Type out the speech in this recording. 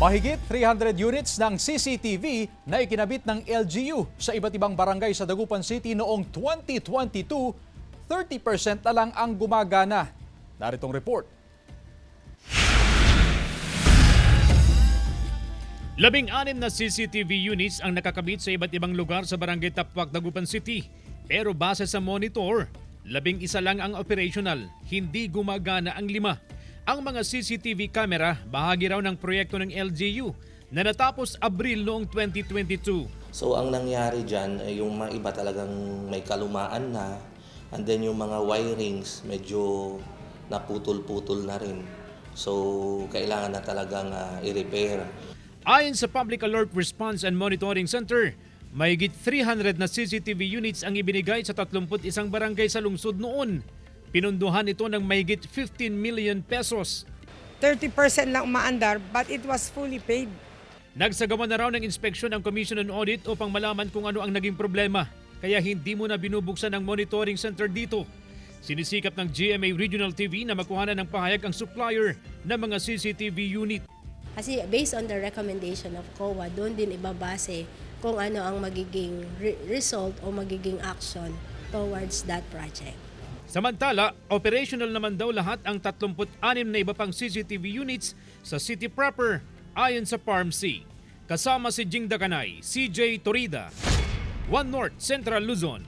Mahigit 300 units ng CCTV na ikinabit ng LGU sa iba't ibang barangay sa Dagupan City noong 2022, 30% na lang ang gumagana. Naritong report. 16 na CCTV units ang nakakabit sa iba't ibang lugar sa Barangay Tapwak, Dagupan City. Pero base sa monitor, 11 lang ang operational, hindi gumagana ang 5. Ang mga CCTV camera, bahagi raw ng proyekto ng LGU na natapos Abril noong 2022. So ang nangyari dyan, yung mga iba talagang may kalumaan na, and then yung mga wirings medyo naputol-putol na rin. So kailangan na talagang i-repair. Ayon sa Public Alert Response and Monitoring Center, mahigit 300 na CCTV units ang ibinigay sa 31 barangay sa lungsod noon. Pinunduhan ito ng mahigit 15 million pesos. 30% lang umaandar but it was fully paid. Nagsagawa na raw ng inspeksyon ang Commission on Audit upang malaman kung ano ang naging problema. Kaya hindi mo na binubuksan ang monitoring center dito. Sinisikap ng GMA Regional TV na makuhanan ng pahayag ang supplier ng mga CCTV unit. Kasi based on the recommendation of COA, doon din ibabase kung ano ang magiging result o magiging action towards that project. Samantala, operational naman daw lahat ang 36 na iba pang CCTV units sa city proper ayon sa PARMC. Kasama si Jing Dakanay, CJ Torida, One North Central Luzon.